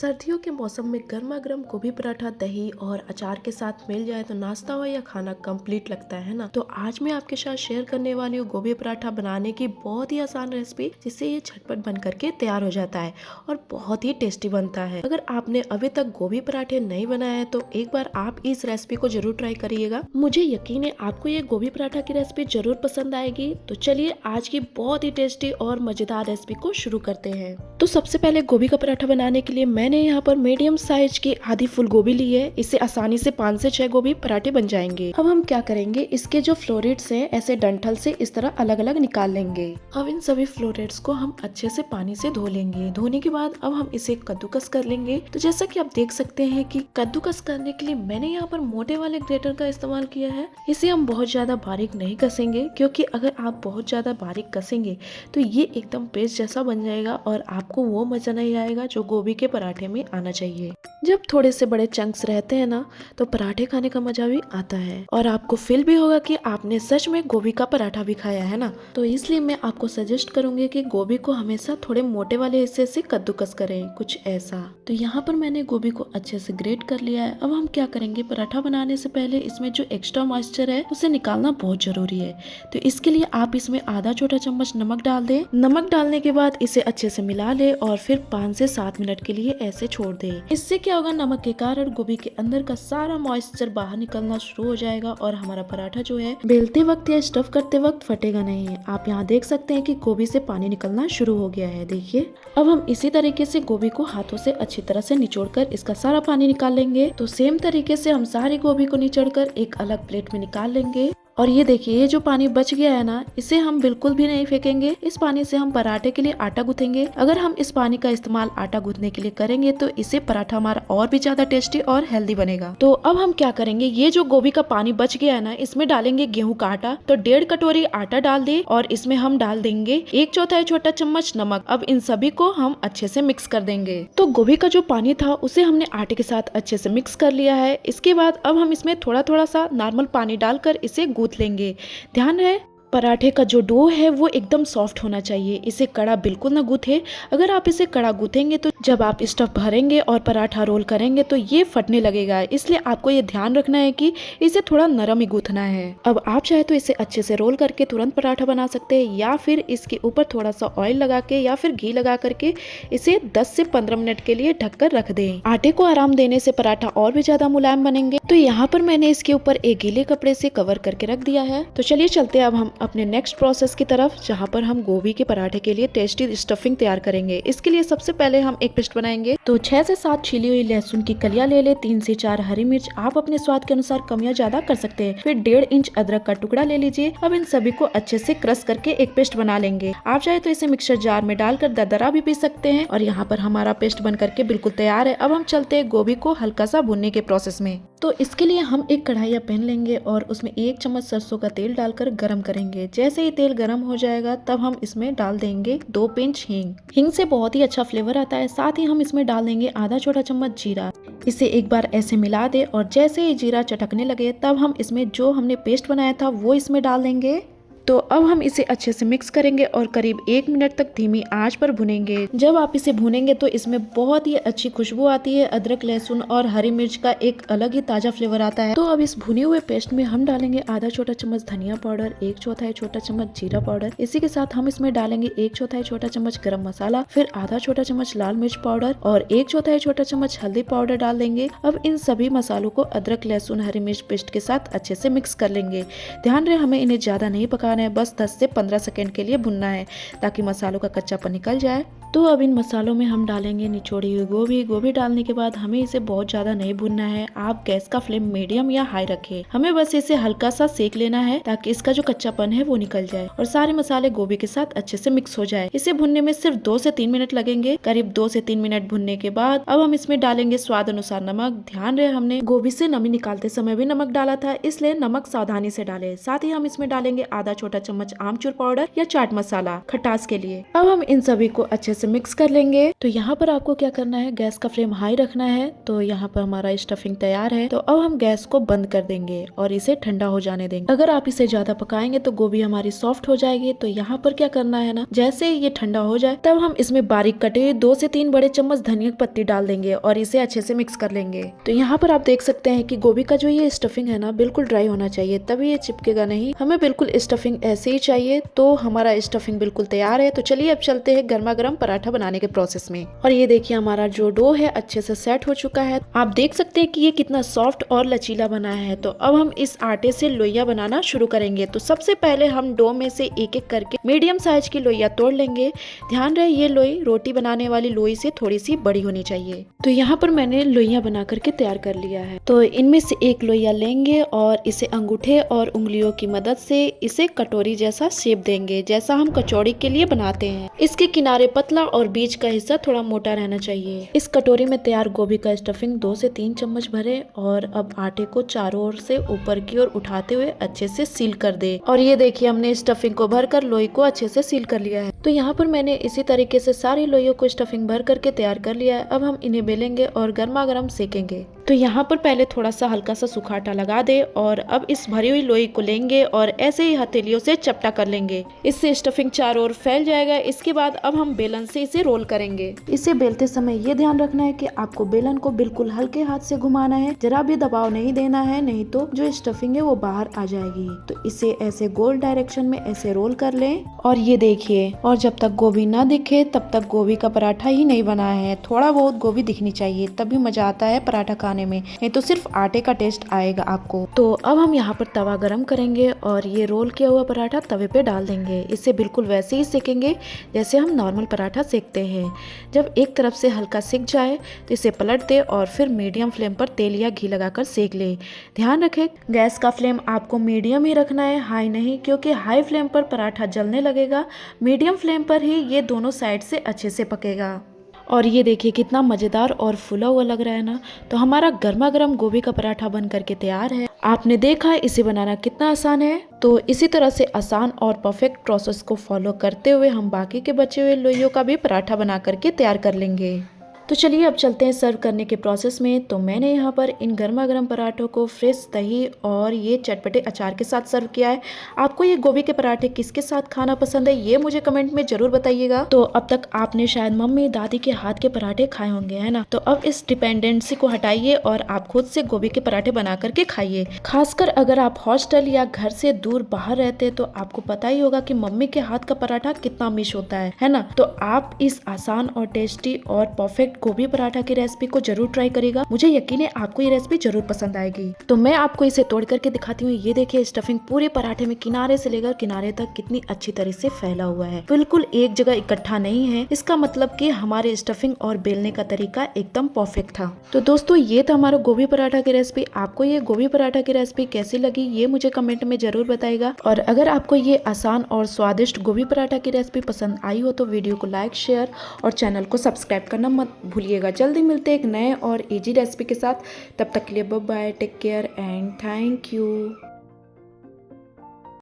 सर्दियों के मौसम में गर्मा गर्म गोभी पराठा दही और अचार के साथ मिल जाए तो नाश्ता हो या खाना कंप्लीट लगता है ना। तो आज मैं आपके साथ शेयर करने वाली हूँ गोभी पराठा बनाने की बहुत ही आसान रेसिपी, जिससे ये झटपट बन करके तैयार हो जाता है और बहुत ही टेस्टी बनता है। अगर आपने अभी तक गोभी पराठे नहीं बनाए हैं तो एक बार आप इस रेसिपी को जरूर ट्राई करिएगा। मुझे यकीन है आपको ये गोभी पराठा की रेसिपी जरूर पसंद आएगी। तो चलिए आज की बहुत ही टेस्टी और मजेदार रेसिपी को शुरू करते हैं। तो सबसे पहले गोभी का पराठा बनाने के लिए मैंने यहाँ पर मीडियम साइज की आधी फुल गोभी ली है। इससे आसानी से 5 से 6 गोभी पराठे बन जाएंगे। अब हम क्या करेंगे, इसके जो फ्लोरेट्स हैं ऐसे डंठल से इस तरह अलग अलग निकाल लेंगे। अब इन सभी फ्लोरेट्स को हम अच्छे से पानी से धो लेंगे। धोने के बाद अब हम इसे कद्दूकस कर लेंगे। तो जैसा कि आप देख सकते हैं कि कद्दूकस करने के लिए मैंने यहाँ पर मोटे वाले ग्रेटर का इस्तेमाल किया है। इसे हम बहुत ज्यादा बारीक नहीं कसेंगे, क्योंकि अगर आप बहुत ज्यादा बारीक कसेंगे तो ये एकदम पेस्ट जैसा बन जाएगा और आपको वो मजा नहीं आएगा जो गोभी के पराठे में आना चाहिए। जब थोड़े से बड़े चंक्स रहते हैं ना, तो पराठे खाने का मजा भी आता है और आपको फील भी होगा कि आपने सच में गोभी का पराठा भी खाया है ना। तो इसलिए मैं आपको सजेस्ट करूंगी कि गोभी को हमेशा थोड़े मोटे वाले हिस्से से कद्दूकस करें, कुछ ऐसा। तो यहाँ पर मैंने गोभी को अच्छे से ग्रेट कर लिया है। अब हम क्या करेंगे, पराठा बनाने से पहले इसमें जो एक्स्ट्रा मॉइस्चर है उसे निकालना बहुत जरूरी है। तो इसके लिए आप इसमें आधा छोटा चम्मच नमक डाल दें। नमक डालने के बाद इसे अच्छे से मिला ले और फिर 5 से 7 मिनट के लिए ऐसे छोड़ दे। इससे क्या होगा, नमक के कारण गोभी के अंदर का सारा मॉइस्चर बाहर निकलना शुरू हो जाएगा और हमारा पराठा जो है बेलते वक्त या स्टफ करते वक्त फटेगा नहीं है। आप यहाँ देख सकते हैं कि गोभी से पानी निकलना शुरू हो गया है, देखिए। अब हम इसी तरीके से गोभी को हाथों से अच्छी तरह से निचोड़कर इसका सारा पानी निकाल लेंगे। तो सेम तरीके से हम सारी गोभी को निचोड़कर एक अलग प्लेट में निकाल लेंगे। और ये देखिए, ये जो पानी बच गया है ना, इसे हम बिल्कुल भी नहीं फेंकेंगे। इस पानी से हम पराठे के लिए आटा गूंथेंगे। अगर हम इस पानी का इस्तेमाल आटा गूंथने के लिए करेंगे तो इससे पराठा हमारा और भी ज्यादा टेस्टी और हेल्दी बनेगा। तो अब हम क्या करेंगे, ये जो गोभी का पानी बच गया है ना, इसमें डालेंगे गेहूं का आटा। तो 1.5 कटोरी आटा डाल दे और इसमें हम डाल देंगे 1/4 छोटा चम्मच नमक। अब इन सभी को हम अच्छे से मिक्स कर देंगे। तो गोभी का जो पानी था उसे हमने आटे के साथ अच्छे से मिक्स कर लिया है। इसके बाद अब हम इसमें थोड़ा थोड़ा सा नॉर्मल पानी डालकर इसे गूंथ लेंगे। ध्यान रहे, पराठे का जो डो है वो एकदम सॉफ्ट होना चाहिए, इसे कड़ा बिल्कुल ना गूथे। अगर आप इसे कड़ा गूथेंगे तो जब आप स्टफ भरेंगे और पराठा रोल करेंगे तो ये फटने लगेगा। इसलिए आपको ये ध्यान रखना है कि इसे थोड़ा नरम ही गूथना है। अब आप चाहे तो इसे अच्छे से रोल करके तुरंत पराठा बना सकते हैं, या फिर इसके ऊपर थोड़ा सा ऑयल लगा के या फिर घी लगा करके इसे 10 से 15 मिनट के लिए ढककर रख दें। आटे को आराम देने से पराठा और भी ज्यादा मुलायम बनेंगे। तो यहाँ पर मैंने इसके ऊपर एक गीले कपड़े से कवर करके रख दिया है। तो चलिए चलते हैं अब हम अपने नेक्स्ट प्रोसेस की तरफ, जहाँ पर हम गोभी के पराठे के लिए टेस्टी स्टफिंग तैयार करेंगे। इसके लिए सबसे पहले हम एक पेस्ट बनाएंगे। तो 6 से 7 छिली हुई लहसुन की कलियां ले ले, 3 से 4 हरी मिर्च, आप अपने स्वाद के अनुसार कम या ज्यादा कर सकते हैं। फिर 1.5 इंच अदरक का टुकड़ा ले लीजिए। अब इन सभी को अच्छे से क्रश करके एक पेस्ट बना लेंगे। आप चाहे तो इसे मिक्सर जार में डालकर दरदरा भी पीस सकते हैं। और यहाँ पर हमारा पेस्ट बन करके बिल्कुल तैयार है। अब हम चलते हैं गोभी को हल्का सा भुनने के प्रोसेस में। तो इसके लिए हम एक कढ़ाई या पैन लेंगे और उसमें 1 चम्मच सरसों का तेल डालकर गरम करेंगे। जैसे ही तेल गरम हो जाएगा तब हम इसमें डाल देंगे 2 पिंच हींग। हींग से बहुत ही अच्छा फ्लेवर आता है। साथ ही हम इसमें डाल देंगे आधा छोटा चम्मच जीरा। इसे एक बार ऐसे मिला दे और जैसे ही जीरा चटकने लगे तब हम इसमें जो हमने पेस्ट बनाया था वो इसमें डाल देंगे। तो अब हम इसे अच्छे से मिक्स करेंगे और करीब 1 मिनट तक धीमी आंच पर भुनेंगे। जब आप इसे भुनेंगे तो इसमें बहुत ही अच्छी खुशबू आती है। अदरक, लहसुन और हरी मिर्च का एक अलग ही ताजा फ्लेवर आता है। तो अब इस भुने हुए पेस्ट में हम डालेंगे आधा छोटा चम्मच धनिया पाउडर, 1/4 छोटा चम्मच जीरा पाउडर। इसी के साथ हम इसमें डालेंगे 1/4 छोटा चम्मच गरम मसाला, फिर आधा छोटा चम्मच लाल मिर्च पाउडर और 1/4 छोटा चम्मच हल्दी पाउडर डाल देंगे। अब इन सभी मसालों को अदरक, लहसुन, हरी मिर्च पेस्ट के साथ अच्छे से मिक्स कर लेंगे। ध्यान रहे, हमें इन्हें ज्यादा नहीं पकाना है, बस 10 से 15 सेकंड के लिए भुनना है ताकि मसालों का कच्चापन निकल जाए। तो अब इन मसालों में हम डालेंगे निचोड़ी हुई गोभी। गोभी डालने के बाद हमें इसे बहुत ज्यादा नहीं भुनना है। आप गैस का फ्लेम मीडियम या हाई रखें। हमें बस इसे हल्का सा सेक लेना है ताकि इसका जो कच्चापन है वो निकल जाए और सारे मसाले गोभी के साथ अच्छे से मिक्स हो जाए। इसे भुनने में सिर्फ 2 से 3 मिनट लगेंगे। करीब 2 से 3 मिनट भुनने के बाद अब हम इसमें डालेंगे स्वाद अनुसार नमक। ध्यान रहे, हमने गोभी से नमी निकालते समय भी नमक डाला था, इसलिए नमक सावधानी से डालें। साथ ही हम इसमें डालेंगे आधा छोटा चम्मच आमचूर पाउडर या चाट मसाला खटास के लिए। अब हम इन सभी को अच्छे से मिक्स कर लेंगे। तो यहाँ पर आपको क्या करना है, गैस का फ्लेम हाई रखना है। तो यहाँ पर हमारा स्टफिंग तैयार है। तो अब हम गैस को बंद कर देंगे और इसे ठंडा हो जाने देंगे। अगर आप इसे ज्यादा पकाएंगे तो गोभी हमारी सॉफ्ट हो जाएगी। तो यहाँ पर क्या करना है ना, जैसे ये ठंडा हो जाए तब हम इसमें बारीक कटे हुए 2 से 3 बड़े चम्मच धनिया की पत्ती डाल देंगे और इसे अच्छे से मिक्स कर लेंगे। तो यहाँ पर आप देख सकते हैं कि गोभी का जो ये स्टफिंग है ना, बिल्कुल ड्राई होना चाहिए, तभी ये चिपकेगा नहीं। हमें बिल्कुल स्टफिंग ऐसे ही चाहिए। तो हमारा स्टफिंग बिल्कुल तैयार है। तो चलिए अब चलते हैं गर्मा गर्म पराठा बनाने के प्रोसेस में। और ये देखिए हमारा जो डो है अच्छे से सेट हो चुका है। आप देख सकते हैं कि ये कितना सॉफ्ट और लचीला बना है। तो अब हम इस आटे से लोइया बनाना शुरू करेंगे। तो सबसे पहले हम डो में से एक एक करके मीडियम साइज की लोइया तोड़ लेंगे। ध्यान रहे ये लोई रोटी बनाने वाली लोई से थोड़ी सी बड़ी होनी चाहिए। तो यहाँ पर मैंने लोइया बना करके तैयार कर लिया है। तो इनमें से एक लोइया लेंगे और इसे अंगूठे और उंगलियों की मदद से इसे कटोरी जैसा शेप देंगे, जैसा हम कचौड़ी के लिए बनाते हैं। इसके किनारे पतला और बीच का हिस्सा थोड़ा मोटा रहना चाहिए। इस कटोरी में तैयार गोभी का स्टफिंग 2 से 3 चम्मच भरे और अब आटे को चारों ओर से ऊपर की ओर उठाते हुए अच्छे से सील कर दे। और ये देखिए हमने स्टफिंग को भरकर लोई को अच्छे से सील कर लिया है। तो यहाँ पर मैंने इसी तरीके से सारी लोइयों को स्टफिंग भर करके तैयार कर लिया है। अब हम इन्हें बेलेंगे और गर्मा गर्म सेकेंगे। तो यहाँ पर पहले थोड़ा सा हल्का सा सूखा आटा लगा दे और अब इस भरी हुई लोई को लेंगे और ऐसे ही हथेलियों से चपटा कर लेंगे। इससे स्टफिंग चारों ओर फैल जाएगा। इसके बाद अब हम बेलन से इसे रोल करेंगे। इसे बेलते समय ये ध्यान रखना है कि आपको बेलन को बिल्कुल हल्के हाथ से घुमाना है, जरा भी दबाव नहीं देना है, नहीं तो जो स्टफिंग है वो बाहर आ जाएगी। तो इसे ऐसे गोल डायरेक्शन में ऐसे रोल कर लें और ये देखिए, और जब तक गोभी ना दिखे तब तक गोभी का पराठा ही नहीं बना है। थोड़ा बहुत गोभी दिखनी चाहिए, तभी मजा आता है पराठा खाने में, नहीं तो सिर्फ आटे का टेस्ट आएगा आपको। तो अब हम यहाँ पर तवा गरम करेंगे और ये रोल किया हुआ पराठा तवे पे डाल देंगे। इसे बिल्कुल वैसे ही सेकेंगे जैसे हम नॉर्मल पराठा सेकते हैं। जब एक तरफ से हल्का सिक जाए तो इसे पलट दे और फिर मीडियम फ्लेम पर तेल या घी लगाकर सेक ले। ध्यान रखें गैस का फ्लेम आपको मीडियम ही रखना है, हाई नहीं, क्योंकि हाई फ्लेम पर पराठा जलने लगेगा। मीडियम फ्लेम पर ही ये दोनों साइड से अच्छे से पकेगा। और ये देखिए कितना मज़ेदार और फुला हुआ लग रहा है ना। तो हमारा गर्मा गर्म गोभी का पराठा बन करके तैयार है। आपने देखा है इसे बनाना कितना आसान है। तो इसी तरह से आसान और परफेक्ट प्रोसेस को फॉलो करते हुए हम बाकी के बचे हुए लोइयों का भी पराठा बना करके तैयार कर लेंगे। तो चलिए अब चलते हैं सर्व करने के प्रोसेस में। तो मैंने यहाँ पर इन गर्मा गर्म पराठों को फ्रेश दही और ये चटपटे अचार के साथ सर्व किया है। आपको ये गोभी के पराठे किसके साथ खाना पसंद है ये मुझे कमेंट में जरूर बताइएगा। तो अब तक आपने शायद मम्मी दादी के हाथ के पराठे खाए होंगे, है ना। तो अब इस डिपेंडेंसी को हटाइए और आप खुद से गोभी के पराठे बना करके खाइए। खासकर अगर आप हॉस्टल या घर से दूर बाहर रहते हैं तो आपको पता ही होगा कि मम्मी के हाथ का पराठा कितना मिस होता है ना। तो आप इस आसान और टेस्टी और परफेक्ट गोभी पराठा की रेसिपी को जरूर ट्राई करिएगा। मुझे यकीन है आपको ये रेसिपी जरूर पसंद आएगी। तो मैं आपको इसे तोड़ करके दिखाती हूँ। ये देखिए स्टफिंग पूरे पराठे में किनारे से लेकर किनारे तक कितनी अच्छी तरह से फैला हुआ है, बिल्कुल एक जगह इकट्ठा नहीं है। इसका मतलब कि हमारे स्टफिंग और बेलने का तरीका एकदम परफेक्ट था। तो दोस्तों ये था हमारा गोभी पराठा की रेसिपी। आपको ये गोभी पराठा की रेसिपी कैसी लगी ये मुझे कमेंट में जरूर बताइएगा। और अगर आपको ये आसान और स्वादिष्ट गोभी पराठा की रेसिपी पसंद आई हो तो वीडियो को लाइक, शेयर और चैनल को सब्सक्राइब करना मत भूलिएगा। जल्दी मिलते हैं एक नए और इजी रेसिपी के साथ। तब तक के लिए bye bye, take care and thank you.